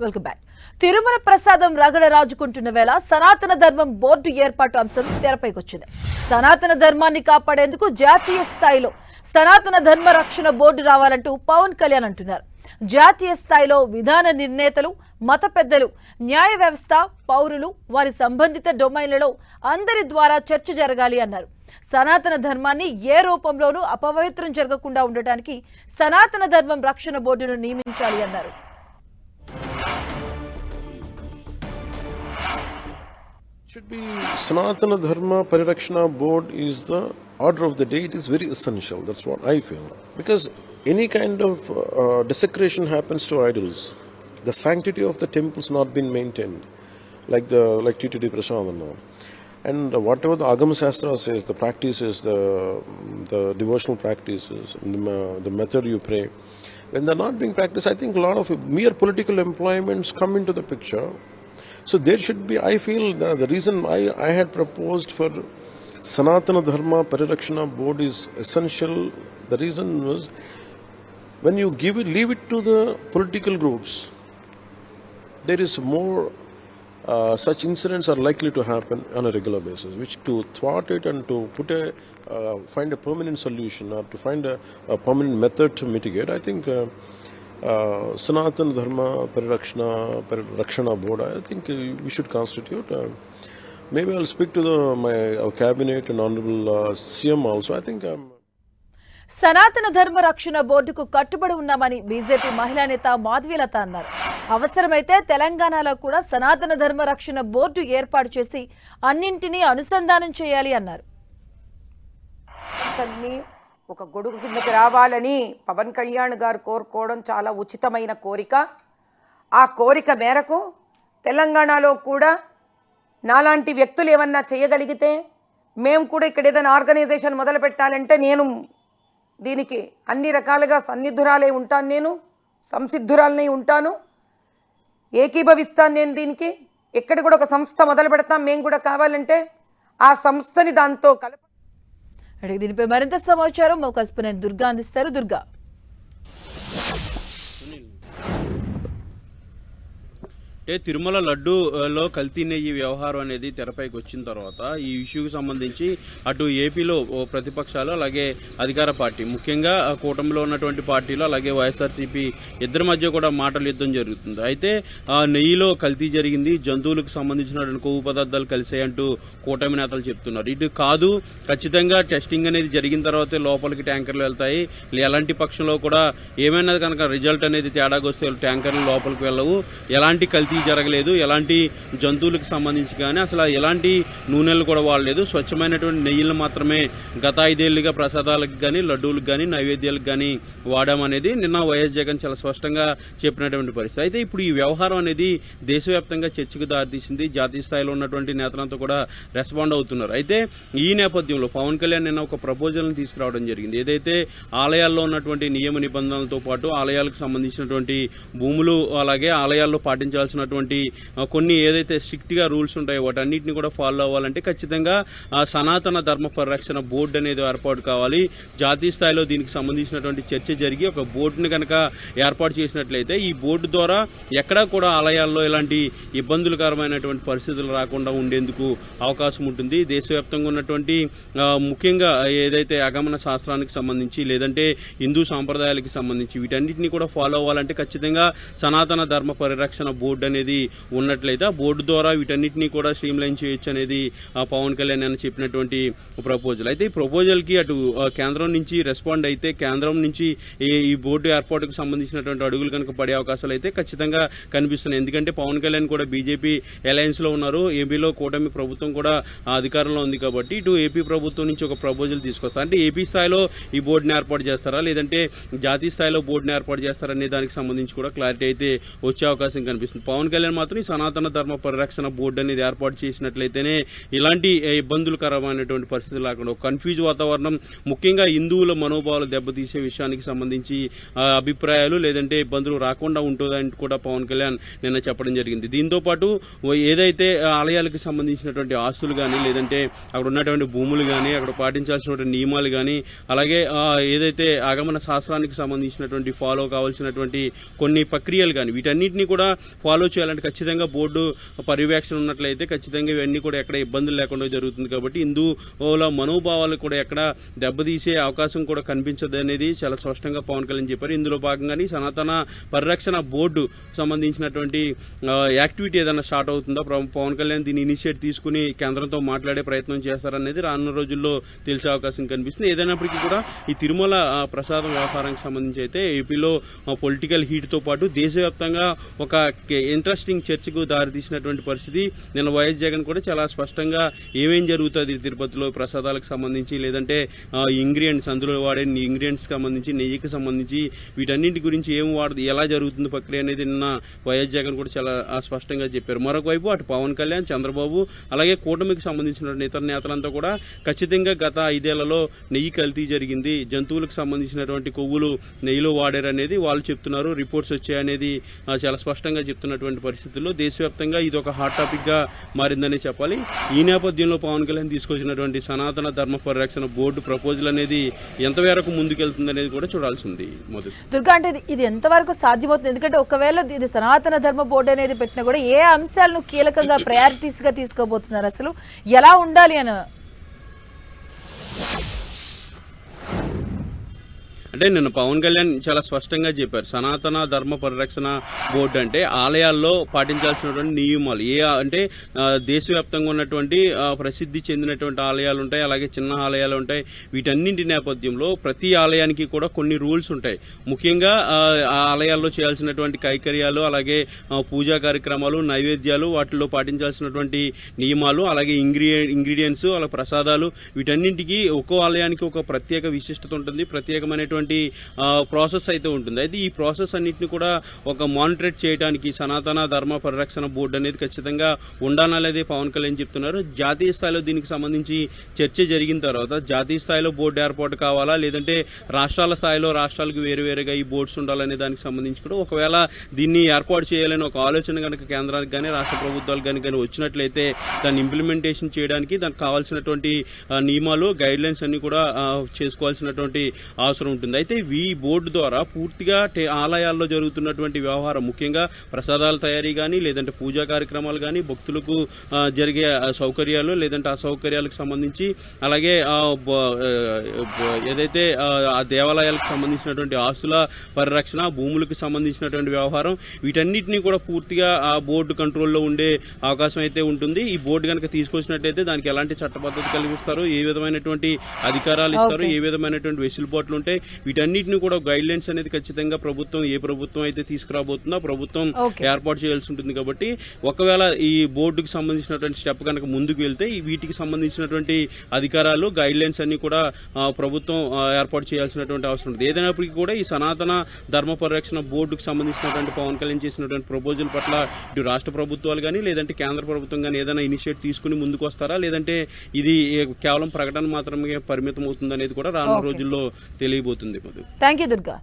Welcome back. Tirumala ప్రసాదం రగడ రాజుకుంటున్న వేళ సనాతన ధర్మం బోర్డు ఏర్పాటు అంశం తెరపైకొచ్చింది. సనాతన ధర్మాన్ని కాపాడేందుకు జాతీయ స్థాయిలో సనాతన ధర్మ రక్షణ బోర్డు రావాలంటూ పవన్ కళ్యాణ్ అంటున్నారు. జాతీయ స్థాయిలో విధాన నిర్ణేతలు, మత పెద్దలు, న్యాయ వ్యవస్థ, పౌరులు, వారి సంబంధిత డొమైన్లలో అందరి ద్వారా చర్చ జరగాలి అన్నారు. సనాతన ధర్మాన్ని ఏ రూపంలోనూ అపవిత్రం జరగకుండా ఉండటానికి సనాతన ధర్మం రక్షణ బోర్డును నియమించాలి అన్నారు. Should be Sanatana Dharma Parirakshana Board is the order of the day. It is very essential. That's what I feel. Because any kind of desecration happens to idols. The sanctity of the temples not been maintained, like TTD Prasadana. And whatever the Agama Shastra says, the practices, the devotional practices, the method you pray, when they're not being practiced, I think a lot of mere political employments come into the picture. So there should be, I feel the reason I had proposed for Sanatana Dharma Parirakshana Board is essential. The reason was when you leave it to the political groups, there is more such incidents are likely to happen on a regular basis, which to thwart it and to find a permanent solution or to find a permanent method to mitigate, I think Sanatana Dharma Parirakshana Board, I think we should constitute. Maybe I'll speak to our cabinet and honorable CM also. I think సనాతన ధర్మ రక్షణ బోర్డుకు కట్టుబడి ఉన్నామని BJP మహిళా నేత మాధవీలత అన్నారు. అవసరమైతే తెలంగాణలో కూడా సనాతన ధర్మ రక్షణ బోర్డు ఏర్పాటు చేసి అన్నింటినీ అనుసంధానం చేయాలి అన్నారు. ఒక గొడుగు కిందకి రావాలని పవన్ కళ్యాణ్ గారు కోరుకోవడం చాలా ఉచితమైన కోరిక. ఆ కోరిక మేరకు తెలంగాణలో కూడా నాలాంటి వ్యక్తులు ఏమన్నా చేయగలిగితే మేము కూడా ఇక్కడ ఏదైనా ఆర్గనైజేషన్ మొదలు పెట్టాలంటే నేను దీనికి అన్ని రకాలుగా సన్నిధురాలై ఉంటాను, నేను సంసిద్ధురాలనై ఉంటాను, ఏకీభవిస్తాను. నేను దీనికి ఎక్కడ కూడా ఒక సంస్థ మొదలు పెడతాం మేము కూడా కావాలంటే ఆ సంస్థని దాంతో దీనిపై మరింత సమాచారం మా కరెస్పాండెంట్ దుర్గా అందిస్తారు. దుర్గా, తిరుమల లడ్డూలో కల్తీ నెయ్యి వ్యవహారం అనేది తెరపైకి వచ్చిన తర్వాత ఈ ఇష్యూకి సంబంధించి అటు ఏపీలో ప్రతిపక్షాలు అలాగే అధికార పార్టీ, ముఖ్యంగా కూటమిలో ఉన్నటువంటి పార్టీలు అలాగే వైఎస్ఆర్సీపీ ఇద్దరి మధ్య కూడా మాటల యుద్ధం జరుగుతుంది. అయితే నెయ్యిలో కల్తీ జరిగింది, జంతువులకు సంబంధించినటువంటి కొవ్వు పదార్థాలు కలిసాయంటూ కూటమి నేతలు చెప్తున్నారు. ఇటు కాదు, ఖచ్చితంగా టెస్టింగ్ అనేది జరిగిన తర్వాతే లోపలికి ట్యాంకర్లు వెళ్తాయి, ఎలాంటి పక్షంలో కూడా ఏమైనా కనుక రిజల్ట్ అనేది తేడాగొస్తే ట్యాంకర్లు లోపలికి వెళ్ళవు, ఎలాంటి కల్తీ జరగలేదు, ఎలాంటి జంతువులకు సంబంధించి కానీ అసలు ఎలాంటి నూనెలు కూడా వాడలేదు, స్వచ్ఛమైనటువంటి నెయ్యిలు మాత్రమే గత 5 ఏళ్లుగా ప్రసాదాలకు కానీ లడ్డూలకు కానీ నైవేద్యాలకు కానీ వాడామనేది నిన్న వైఎస్ జగన్ చాలా స్పష్టంగా చెప్పినటువంటి పరిస్థితి. అయితే ఇప్పుడు ఈ వ్యవహారం అనేది దేశవ్యాప్తంగా చర్చకు దారితీసింది. జాతీయ స్థాయిలో ఉన్నటువంటి నేతలంతా కూడా రెస్పాండ్ అవుతున్నారు. అయితే ఈ నేపథ్యంలో పవన్ కళ్యాణ్ నిన్న ఒక ప్రపోజల్ని తీసుకురావడం జరిగింది. ఏదైతే ఆలయాల్లో ఉన్నటువంటి నియమ నిబంధనలతో పాటు ఆలయాలకు సంబంధించినటువంటి భూములు అలాగే ఆలయాల్లో పాటించాల్సిన కొన్ని ఏదైతే స్ట్రిక్ట్ గా రూల్స్ ఉంటాయో వాటన్నిటిని కూడా ఫాలో అవ్వాలంటే ఖచ్చితంగా సనాతన ధర్మ పరిరక్షణ బోర్డు అనేది ఏర్పాటు కావాలి. జాతీయ స్థాయిలో దీనికి సంబంధించినటువంటి చర్చ జరిగి ఒక బోర్డుని కనుక ఏర్పాటు చేసినట్లయితే ఈ బోర్డు ద్వారా ఎక్కడా కూడా ఆలయాల్లో ఇలాంటి ఇబ్బందులకరమైనటువంటి పరిస్థితులు రాకుండా ఉండేందుకు అవకాశం ఉంటుంది. దేశవ్యాప్తంగా ఉన్నటువంటి ముఖ్యంగా ఏదైతే ఆగమన శాస్త్రానికి సంబంధించి లేదంటే హిందూ సాంప్రదాయాలకు సంబంధించి వీటన్నిటిని కూడా ఫాలో అవ్వాలంటే ఖచ్చితంగా సనాతన ధర్మ పరిరక్షణ బోర్డు అనేది ఉన్నట్లయితే ఆ బోర్డు ద్వారా వీటన్నిటినీ కూడా స్ట్రీమ్ లైన్ చేయొచ్చు అనేది పవన్ కళ్యాణ్ అని చెప్పినటువంటి ప్రపోజల్. అయితే ఈ ప్రపోజల్ కి అటు కేంద్రం నుంచి రెస్పాండ్ అయితే కేంద్రం నుంచి ఈ బోర్డు ఏర్పాటుకు సంబంధించినటువంటి అడుగులు కనుక పడే అవకాశాలు అయితే ఖచ్చితంగా కనిపిస్తున్నాయి. ఎందుకంటే పవన్ కళ్యాణ్ కూడా బీజేపీ అలయన్స్ లో ఉన్నారు, ఏపీలో కూటమి ప్రభుత్వం కూడా అధికారంలో ఉంది కాబట్టి ఇటు ఏపీ ప్రభుత్వం నుంచి ఒక ప్రపోజల్ తీసుకొస్తారు. అంటే ఏపీ స్థాయిలో ఈ బోర్డుని ఏర్పాటు చేస్తారా లేదంటే జాతీయ స్థాయిలో బోర్డుని ఏర్పాటు చేస్తారా అనే దానికి సంబంధించి కూడా క్లారిటీ అయితే వచ్చే అవకాశం కనిపిస్తుంది. పవన్ కళ్యాణ్ మాత్రం ఈ సనాతన ధర్మ పరిరక్షణ బోర్డు అనేది ఏర్పాటు చేసినట్లయితేనే ఇలాంటి ఇబ్బందులకరమైనటువంటి పరిస్థితులు లేకుండా కన్ఫ్యూజ్ వాతావరణం, ముఖ్యంగా హిందువుల మనోభావాలు దెబ్బతీసే విషయానికి సంబంధించి అభిప్రాయాలు లేదంటే ఇబ్బందులు రాకుండా ఉంటుందని కూడా పవన్ కళ్యాణ్ నిన్న చెప్పడం జరిగింది. దీంతో పాటు ఏదైతే ఆలయాలకు సంబంధించినటువంటి ఆస్తులు కానీ లేదంటే అక్కడ ఉన్నటువంటి భూములు కానీ అక్కడ పాటించాల్సినటువంటి నియమాలు కానీ అలాగే ఏదైతే ఆగమన శాస్త్రానికి సంబంధించినటువంటి ఫాలో కావాల్సినటువంటి కొన్ని ప్రక్రియలు కానీ వీటన్నిటిని కూడా ఫాలో చేయాలంటే ఖచ్చితంగా బోర్డు పర్యవేక్షణ ఉన్నట్లయితే ఖచ్చితంగా ఇవన్నీ కూడా ఎక్కడ ఇబ్బందులు లేకుండా జరుగుతుంది. కాబట్టి హిందువుల మనోభావాలు కూడా ఎక్కడ దెబ్బతీసే అవకాశం కూడా కనిపించదు అనేది చాలా స్పష్టంగా పవన్ కళ్యాణ్ చెప్పారు. ఇందులో భాగంగానే సనాతన పరిరక్షణ బోర్డు సంబంధించినటువంటి యాక్టివిటీ ఏదైనా స్టార్ట్ అవుతుందో పవన్ కళ్యాణ్ దీన్ని ఇనిషియేట్ తీసుకుని కేంద్రంతో మాట్లాడే ప్రయత్నం చేస్తారనేది రానున్న రోజుల్లో తెలిసే అవకాశం కనిపిస్తుంది. ఏదైనప్పటికీ కూడా ఈ తిరుమల ప్రసాదం వ్యవహారానికి సంబంధించి అయితే ఏపీలో పొలిటికల్ హీట్ తో పాటు దేశవ్యాప్తంగా ఒక ఇంట్రెస్టింగ్ చర్చకు దారితీసినటువంటి పరిస్థితి. నిన్న వైఎస్ జగన్ కూడా చాలా స్పష్టంగా ఏమేం జరుగుతుంది తిరుపతిలో ప్రసాదాలకు సంబంధించి లేదంటే ఇంగ్రీడియంట్స్ అందులో వాడే ఇంగ్రీడియంట్స్ సంబంధించి నెయ్యికి సంబంధించి వీటన్నింటి గురించి ఏం వాడదు ఎలా జరుగుతుంది ప్రక్రియ అనేది నిన్న వైఎస్ జగన్ కూడా చాలా స్పష్టంగా చెప్పారు. మరొక వైపు అటు పవన్ కళ్యాణ్, చంద్రబాబు అలాగే కూటమికి సంబంధించిన ఇతర నేతలంతా కూడా ఖచ్చితంగా గత 5 ఏళ్లలో నెయ్యి కల్తీ జరిగింది, జంతువులకు సంబంధించినటువంటి కొవ్వులు నెయ్యిలో వాడారనేది వాళ్ళు చెప్తున్నారు, రిపోర్ట్స్ వచ్చాయనేది చాలా స్పష్టంగా చెప్తున్నటువంటి పరిస్థితుల్లో దేశవ్యాప్తంగా ఇది ఒక హాట్ టాపిక్ గా మారిందని చెప్పాలి. ఈ నేపథ్యంలో పవన్ కళ్యాణ్ తీసుకొచ్చినటువంటి సనాతన ధర్మ పరిరక్షణ బోర్డు ప్రపోజల్ అనేది ఎంతవరకు ముందుకెళ్తుంది అనేది కూడా చూడాల్సి ఉంది. దుర్గా, అంటే ఇది ఎంతవరకు సాధ్యమవుతుంది? ఎందుకంటే ఒకవేళ ఇది సనాతన ధర్మ బోర్డు అనేది పెట్టినా కూడా ఏ అంశాలను కీలకంగా ప్రయారిటీస్ గా తీసుకోబోతున్నారు, అసలు ఎలా ఉండాలి అని? అంటే నిన్న పవన్ కళ్యాణ్ చాలా స్పష్టంగా చెప్పారు. సనాతన ధర్మ పరిరక్షణ బోర్డు అంటే ఆలయాల్లో పాటించాల్సినటువంటి నియమాలు అంటే దేశవ్యాప్తంగా ఉన్నటువంటి ప్రసిద్ధి చెందినటువంటి ఆలయాలు ఉంటాయి, అలాగే చిన్న ఆలయాలు ఉంటాయి. వీటన్నింటి నేపథ్యంలో ప్రతి ఆలయానికి కూడా కొన్ని రూల్స్ ఉంటాయి. ముఖ్యంగా ఆ ఆలయాల్లో చేయాల్సినటువంటి కైకర్యాలు అలాగే పూజా కార్యక్రమాలు, నైవేద్యాలు, వాటిల్లో పాటించాల్సినటువంటి నియమాలు అలాగే ఇంగ్రీడియంట్స్ అలాగే ప్రసాదాలు వీటన్నింటికి ఒక్కో ఆలయానికి ఒక ప్రత్యేక విశిష్టత ఉంటుంది, ప్రత్యేకమైనటువంటి ప్రాసెస్ అయితే ఉంటుంది. అయితే ఈ ప్రాసెస్ అన్నింటినీ కూడా ఒక మానిటరేట్ చేయడానికి సనాతన ధర్మ పరిరక్షణ బోర్డు అనేది ఖచ్చితంగా ఉండాలనేది పవన్ కళ్యాణ్ చెప్తున్నారు. జాతీయ స్థాయిలో దీనికి సంబంధించి చర్చ జరిగిన తర్వాత జాతీయ స్థాయిలో బోర్డు ఏర్పాటు కావాలా లేదంటే రాష్ట్రాల స్థాయిలో రాష్ట్రాలకు వేరువేరుగా ఈ బోర్డ్స్ ఉండాలనే దానికి సంబంధించి కూడా ఒకవేళ దీన్ని ఏర్పాటు చేయాలని ఒక ఆలోచన కనుక కేంద్రానికి కానీ రాష్ట్ర ప్రభుత్వాలు కానీ వచ్చినట్లయితే దాన్ని ఇంప్లిమెంటేషన్ చేయడానికి దానికి కావాల్సినటువంటి నియమాలు గైడ్ లైన్స్ అన్ని కూడా చేసుకోవాల్సినటువంటి అవసరం ఉంటుంది. అయితే ఈ బోర్డు ద్వారా పూర్తిగా ఆలయాల్లో జరుగుతున్నటువంటి వ్యవహారం ముఖ్యంగా ప్రసాదాల తయారీ కానీ లేదంటే పూజా కార్యక్రమాలు కానీ భక్తులకు జరిగే సౌకర్యాలు లేదంటే అసౌకర్యాలకు సంబంధించి అలాగే ఏదైతే ఆ దేవాలయాలకు సంబంధించినటువంటి ఆస్తుల పరిరక్షణ, భూములకు సంబంధించినటువంటి వ్యవహారం వీటన్నిటినీ కూడా పూర్తిగా ఆ బోర్డు కంట్రోల్లో ఉండే అవకాశం అయితే ఉంటుంది. ఈ బోర్డు కనుక తీసుకొచ్చినట్టయితే దానికి ఎలాంటి చట్టబద్ధత కలిగిస్తారు, ఏ విధమైనటువంటి అధికారాలు ఇస్తారు, ఏ విధమైనటువంటి వెసులుబాట్లు ఉంటాయి, వీటన్నిటిని కూడా గైడ్ లైన్స్ అనేది ఖచ్చితంగా ఏ ప్రభుత్వం అయితే తీసుకురాబోతుందో ప్రభుత్వం ఏర్పాటు చేయాల్సి ఉంటుంది. కాబట్టి ఒకవేళ ఈ బోర్డుకు సంబంధించినటువంటి స్టెప్ కనుక ముందుకు వెళ్తే వీటికి సంబంధించినటువంటి అధికారాలు గైడ్ లైన్స్ అన్ని కూడా ప్రభుత్వం ఏర్పాటు చేయాల్సినటువంటి అవసరం ఉంటుంది. ఏదైనప్పటికీ కూడా ఈ సనాతన ధర్మ పరిరక్షణ బోర్డుకు సంబంధించినటువంటి పవన్ కళ్యాణ్ చేసినటువంటి ప్రపోజల్ పట్ల ఇటు రాష్ట్ర ప్రభుత్వాలు కానీ లేదంటే కేంద్ర ప్రభుత్వం కానీ ఏదైనా ఇనిషియేట్ తీసుకుని ముందుకు వస్తారా లేదంటే ఇది కేవలం ప్రకటన మాత్రమే పరిమితం అవుతుంది అనేది కూడా రానున్న రోజుల్లో తెలియబోతుంది. Thank you Durga.